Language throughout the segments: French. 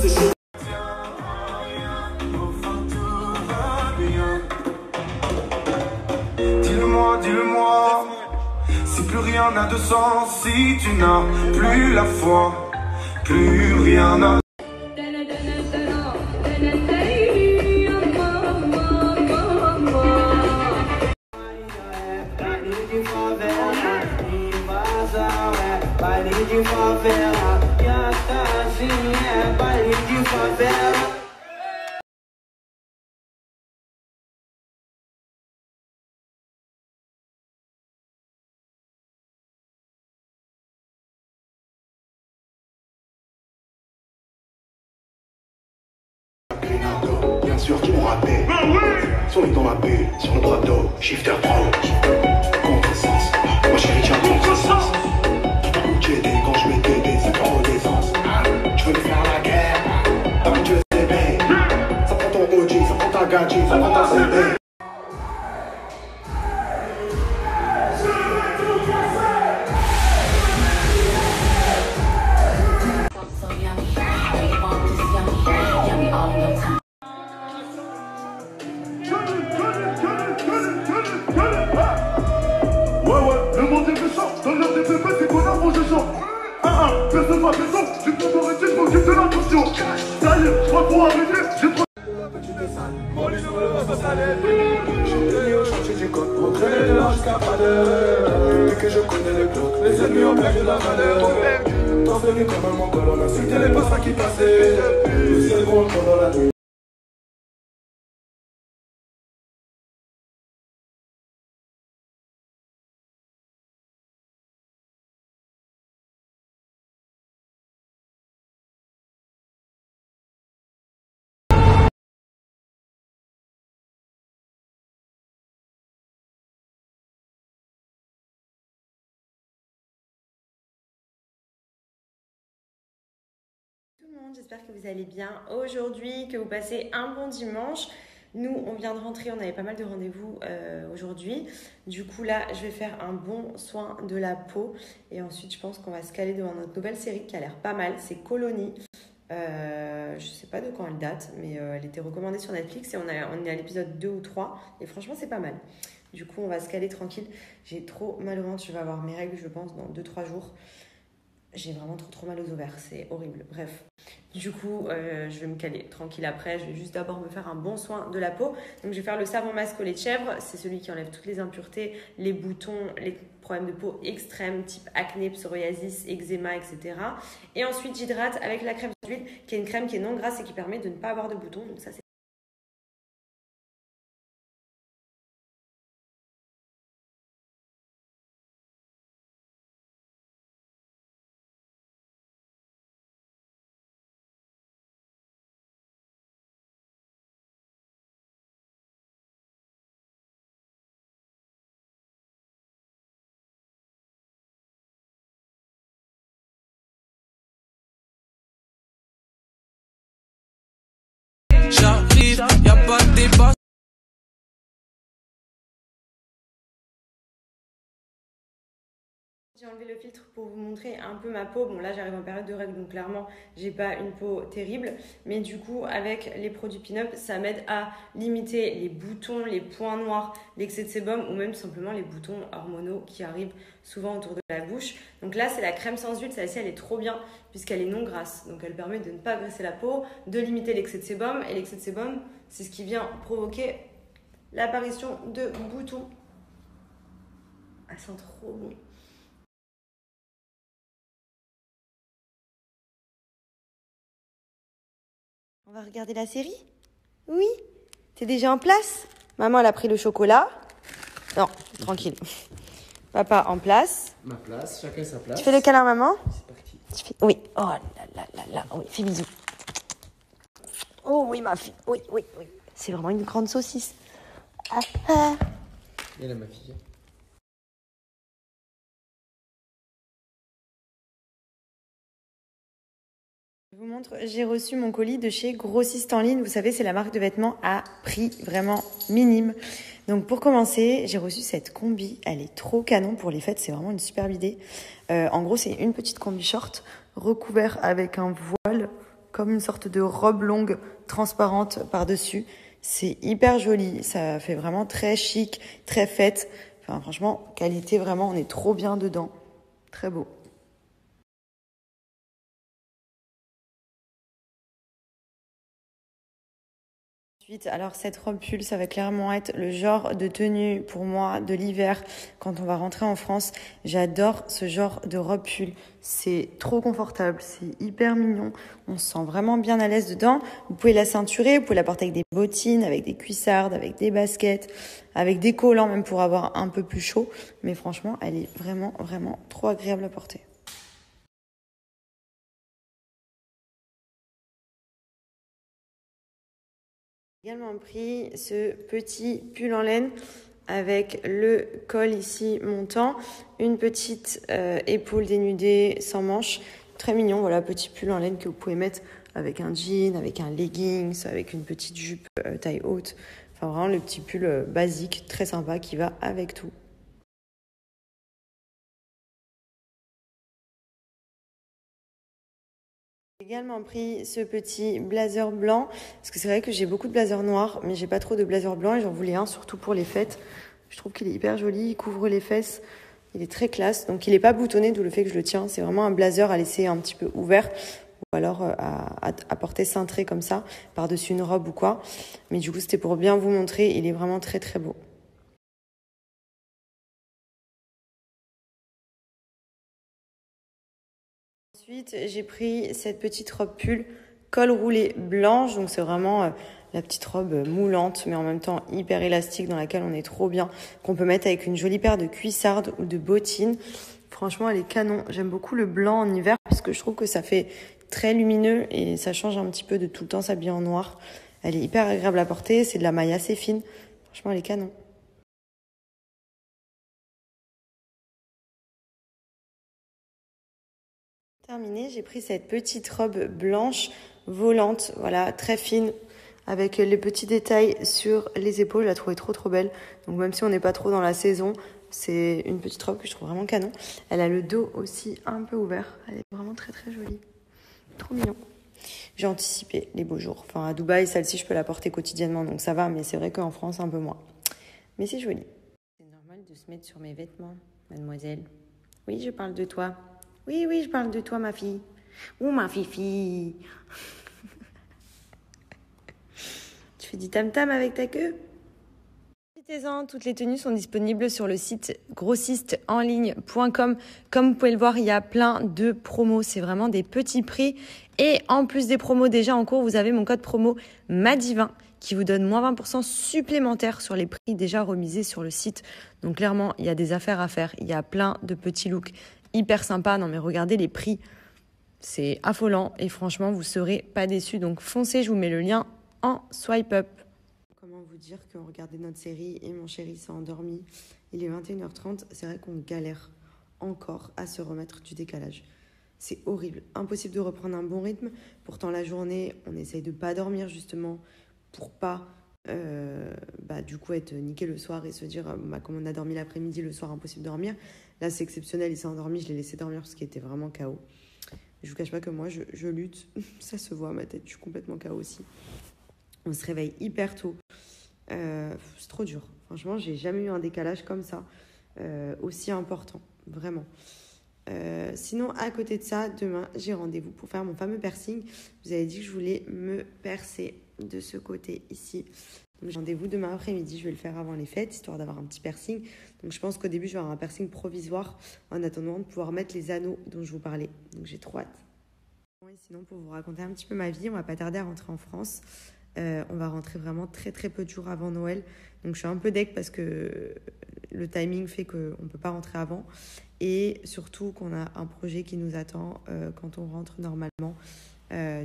c'est chaud. Dis-le-moi, si plus rien n'a de sens, si tu n'as plus la foi, plus rien n'a. Bien sûr qu'ils m'ont rappelé. Sont dans ma bulle, sur le bras d'eau, shifter pro. Contresens, ma chérie tient contresens. Tout à coup tu étais quand je mettais des 5 euros d'essence. Tu veux me faire la guerre, tant que tu es bébé. Ça prend ton OG, ça prend ta gadget, ça prend ta CD. Personne m'a fait ça, j'ai tout arrêté, je m'occupe de l'attention. Ça y est, je crois pour arrêter, j'ai trop... Mon lit sur le reste de salaire. J'ai tenu au chantier du code, pour traîner de là jusqu'à pas d'heure. Depuis que je connais les blocs, les ennemis ont perdu la valeur. T'en fais comme un mongol, on a insulté les passants qui passaient. Le ciel gros pendant la nuit. J'espère que vous allez bien aujourd'hui, que vous passez un bon dimanche. Nous, on vient de rentrer, on avait pas mal de rendez-vous aujourd'hui. Du coup, là, je vais faire un bon soin de la peau. Et ensuite, je pense qu'on va se caler devant notre nouvelle série qui a l'air pas mal. C'est Colony. Je sais pas de quand elle date, mais elle était recommandée sur Netflix et on est à l'épisode 2 ou 3. Et franchement, c'est pas mal. Du coup, on va se caler tranquille. J'ai trop mal au ventre, je vais avoir mes règles, je pense, dans 2-3 jours. J'ai vraiment trop mal aux ovaires, c'est horrible. Bref, du coup, je vais me caler tranquille après. Je vais juste d'abord me faire un bon soin de la peau. Donc, je vais faire le savon masque au lait de chèvre. C'est celui qui enlève toutes les impuretés, les boutons, les problèmes de peau extrêmes, type acné, psoriasis, eczéma, etc. Et ensuite, j'hydrate avec la crème d'huile, qui est une crème qui est non grasse et qui permet de ne pas avoir de boutons. Donc, ça, c'est... J'arrive, y'a pas de débat. J'ai enlevé le filtre pour vous montrer un peu ma peau. Bon, là, j'arrive en période de règles, donc clairement, j'ai pas une peau terrible. Mais du coup, avec les produits Pin-Up, ça m'aide à limiter les boutons, les points noirs, l'excès de sébum ou même tout simplement les boutons hormonaux qui arrivent souvent autour de la bouche. Donc là, c'est la crème sans huile. Celle-ci, elle est trop bien puisqu'elle est non grasse. Donc, elle permet de ne pas graisser la peau, de limiter l'excès de sébum. Et l'excès de sébum, c'est ce qui vient provoquer l'apparition de boutons. Elle sent trop bon. On va regarder la série? Oui? T'es déjà en place? Maman, elle a pris le chocolat. Non, tranquille. Papa en place. Ma place, chacun sa place. Tu fais le câlin, maman? C'est parti. Oui. Oh là là là là. Oui, fais bisous. Oh oui, ma fille. Oui. C'est vraiment une grande saucisse. Et là, ma fille. Je vous montre, j'ai reçu mon colis de chez Grossiste en ligne. Vous savez, c'est la marque de vêtements à prix vraiment minime. Donc pour commencer, j'ai reçu cette combi. Elle est trop canon pour les fêtes, c'est vraiment une superbe idée. En gros, c'est une petite combi short recouverte avec un voile comme une sorte de robe longue transparente par-dessus. C'est hyper joli, ça fait vraiment très chic, très fête. Enfin, franchement, qualité vraiment, on est trop bien dedans. Très beau. Alors cette robe pull, ça va clairement être le genre de tenue pour moi de l'hiver quand on va rentrer en France. J'adore ce genre de robe pull. C'est trop confortable, c'est hyper mignon. On se sent vraiment bien à l'aise dedans. Vous pouvez la ceinturer, vous pouvez la porter avec des bottines, avec des cuissardes, avec des baskets, avec des collants même pour avoir un peu plus chaud. Mais franchement, elle est vraiment, vraiment trop agréable à porter. J'ai également pris ce petit pull en laine avec le col ici montant, une petite épaule dénudée sans manches, très mignon, voilà, petit pull en laine que vous pouvez mettre avec un jean, avec un leggings, avec une petite jupe taille haute, enfin vraiment le petit pull basique, très sympa qui va avec tout. J'ai également pris ce petit blazer blanc, parce que c'est vrai que j'ai beaucoup de blazers noirs, mais j'ai pas trop de blazer blanc et j'en voulais un surtout pour les fêtes. Je trouve qu'il est hyper joli, il couvre les fesses, il est très classe, donc il est pas boutonné, d'où le fait que je le tiens. C'est vraiment un blazer à laisser un petit peu ouvert, ou alors à porter cintré comme ça, par-dessus une robe ou quoi. Mais du coup, c'était pour bien vous montrer, il est vraiment très très beau. Ensuite, j'ai pris cette petite robe pull col roulé blanche. Donc, c'est vraiment la petite robe moulante, mais en même temps hyper élastique dans laquelle on est trop bien. Qu'on peut mettre avec une jolie paire de cuissardes ou de bottines. Franchement, elle est canon. J'aime beaucoup le blanc en hiver parce que je trouve que ça fait très lumineux et ça change un petit peu de tout le temps s'habiller en noir. Elle est hyper agréable à porter. C'est de la maille assez fine. Franchement, elle est canon. Terminé, j'ai pris cette petite robe blanche volante, voilà, très fine, avec les petits détails sur les épaules. Je la trouvais trop trop belle. Donc même si on n'est pas trop dans la saison, c'est une petite robe que je trouve vraiment canon. Elle a le dos aussi un peu ouvert. Elle est vraiment très très jolie. Trop mignon. J'ai anticipé les beaux jours. Enfin à Dubaï, celle-ci je peux la porter quotidiennement, donc ça va, mais c'est vrai qu'en France un peu moins. Mais c'est joli. C'est normal de se mettre sur mes vêtements, mademoiselle. Oui, je parle de toi. Oui, oui, je parle de toi, ma fille. Ou ma fifi. Tu fais du tam-tam avec ta queue? Profitez-en, toutes les tenues sont disponibles sur le site grossistenligne.com. Comme vous pouvez le voir, il y a plein de promos. C'est vraiment des petits prix. Et en plus des promos déjà en cours, vous avez mon code promo MADIVIN qui vous donne moins 20% supplémentaires sur les prix déjà remisés sur le site. Donc clairement, il y a des affaires à faire. Il y a plein de petits looks hyper sympa. Non mais regardez les prix, c'est affolant et franchement vous serez pas déçus. Donc foncez, je vous mets le lien en swipe up. Comment vous dire qu'on regardait notre série et mon chéri s'est endormi. Il est 21h30, c'est vrai qu'on galère encore à se remettre du décalage. C'est horrible, impossible de reprendre un bon rythme. Pourtant la journée, on essaye de pas dormir justement pour pas du coup être niqué le soir et se dire comme on a dormi l'après-midi, le soir impossible de dormir. Là c'est exceptionnel, il s'est endormi, je l'ai laissé dormir parce qu'il était vraiment KO. Je vous cache pas que moi je lutte, ça se voit à ma tête, je suis complètement KO aussi. On se réveille hyper tôt, c'est trop dur. Franchement j'ai jamais eu un décalage comme ça, aussi important, vraiment. Sinon à côté de ça, demain j'ai rendez-vous pour faire mon fameux piercing. Vous avez dit que je voulais me percer de ce côté ici. Donc j'ai rendez-vous demain après-midi, je vais le faire avant les fêtes, histoire d'avoir un petit piercing. Donc je pense qu'au début je vais avoir un piercing provisoire en attendant de pouvoir mettre les anneaux dont je vous parlais. Donc j'ai trop hâte. Et sinon pour vous raconter un petit peu ma vie, on va pas tarder à rentrer en France. On va rentrer vraiment très très peu de jours avant Noël. Donc je suis un peu deg parce que le timing fait qu'on ne peut pas rentrer avant. Et surtout qu'on a un projet qui nous attend quand on rentre normalement.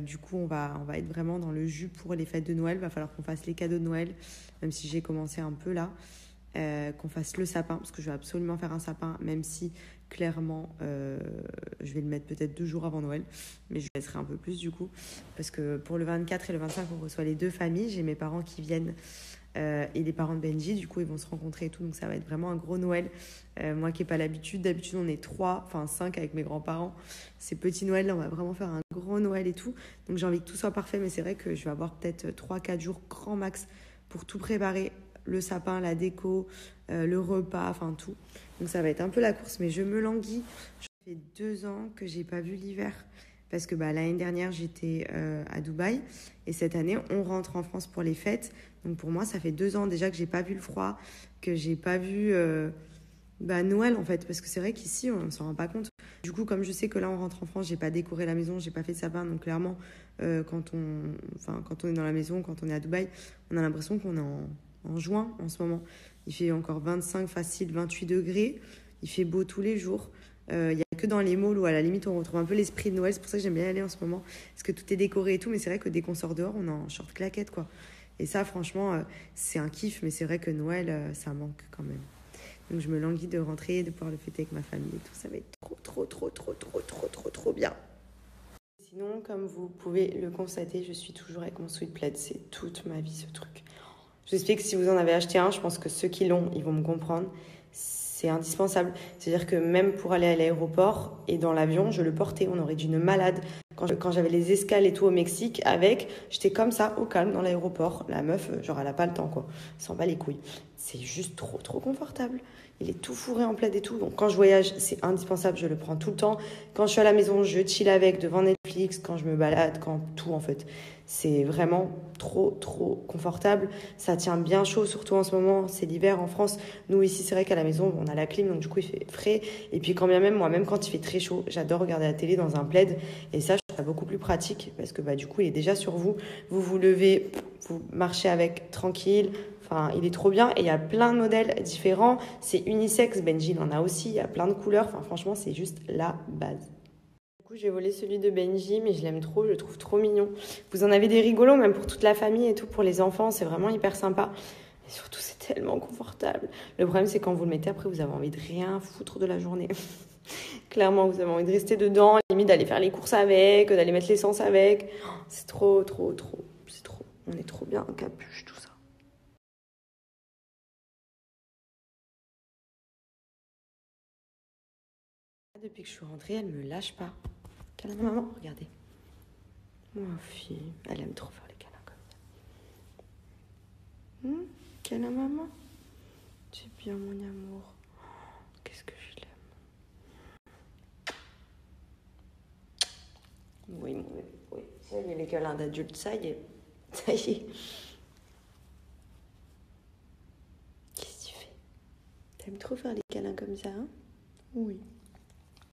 Du coup, on va être vraiment dans le jus pour les fêtes de Noël. Il va falloir qu'on fasse les cadeaux de Noël, même si j'ai commencé un peu là. Qu'on fasse le sapin, parce que je vais absolument faire un sapin, même si clairement je vais le mettre peut-être 2 jours avant Noël, mais je laisserai un peu plus du coup, parce que pour le 24 et le 25 on reçoit les 2 familles. J'ai mes parents qui viennent et les parents de Benji. Du coup, ils vont se rencontrer et tout. Donc, ça va être vraiment un gros Noël. Moi qui n'ai pas l'habitude. D'habitude, on est 5 avec mes grands-parents. C'est petit Noël, là, on va vraiment faire un gros Noël et tout. Donc, j'ai envie que tout soit parfait. Mais c'est vrai que je vais avoir peut-être 3-4 jours grand max pour tout préparer. Le sapin, la déco, le repas, enfin tout. Donc, ça va être un peu la course. Mais je me languis. Ça fait 2 ans que j'ai pas vu l'hiver. Parce que l'année dernière, j'étais à Dubaï. Et cette année, on rentre en France pour les fêtes. Donc pour moi, ça fait 2 ans déjà que j'ai pas vu le froid, que j'ai pas vu Noël en fait. Parce que c'est vrai qu'ici, on ne s'en rend pas compte. Du coup, comme je sais que là, on rentre en France, j'ai pas décoré la maison, j'ai pas fait de sapin. Donc clairement, quand on est dans la maison, quand on est à Dubaï, on a l'impression qu'on est en juin en ce moment. Il fait encore 25 facile, 28 degrés. Il fait beau tous les jours. Il n'y a que dans les malls où à la limite on retrouve un peu l'esprit de Noël. C'est pour ça que j'aime bien y aller en ce moment, parce que tout est décoré et tout. Mais c'est vrai que dès qu'on sort dehors, on est en short claquette quoi. Et ça franchement c'est un kiff. Mais c'est vrai que Noël ça manque quand même. Donc je me languis de rentrer, de pouvoir le fêter avec ma famille et tout. Ça va être trop bien. Sinon, comme vous pouvez le constater, je suis toujours avec mon sweat plaid. C'est toute ma vie ce truc. Je vous explique que si vous en avez acheté un, je pense que ceux qui l'ont, ils vont me comprendre. C'est indispensable. C'est-à-dire que même pour aller à l'aéroport et dans l'avion, je le portais. On aurait d'une malade. Quand j'avais les escales et tout au Mexique, j'étais comme ça, au calme, dans l'aéroport. La meuf, genre, elle n'a pas le temps, quoi. Elle s'en bat les couilles. C'est juste trop confortable. Il est tout fourré en plaid et tout. Donc, quand je voyage, c'est indispensable. Je le prends tout le temps. Quand je suis à la maison, je chill avec, devant Netflix. Quand je me balade, tout, en fait. C'est vraiment trop confortable. Ça tient bien chaud, surtout en ce moment. C'est l'hiver en France. Nous, ici, c'est vrai qu'à la maison, on a la clim. Donc, du coup, il fait frais. Et puis, quand bien même, moi, même quand il fait très chaud, j'adore regarder la télé dans un plaid. Et ça, je trouve ça beaucoup plus pratique. Parce que, du coup, il est déjà sur vous. Vous vous levez, vous marchez avec tranquille. Enfin, il est trop bien. Et il y a plein de modèles différents. C'est unisexe. Benji, il en a aussi. Il y a plein de couleurs. Enfin, franchement, c'est juste la base. Du coup, j'ai volé celui de Benji, mais je l'aime trop, je le trouve trop mignon. Vous en avez des rigolos, même pour toute la famille et tout, pour les enfants, c'est vraiment hyper sympa. Et surtout, c'est tellement confortable. Le problème, c'est quand vous le mettez, après, vous avez envie de rien foutre de la journée. Clairement, vous avez envie de rester dedans, limite d'aller faire les courses avec, d'aller mettre l'essence avec. C'est trop. C'est trop. On est trop bien en capuche, tout ça. Depuis que je suis rentrée, elle me lâche pas. Câlin, maman, regardez. Ma fille, elle aime trop faire les câlins comme ça. Câlin, maman. C'est bien, mon amour. Qu'est-ce que je l'aime. Oui. Ça y est, les câlins d'adulte, ça y est. Qu'est-ce que tu fais? T'aimes trop faire les câlins comme ça, hein? Oui.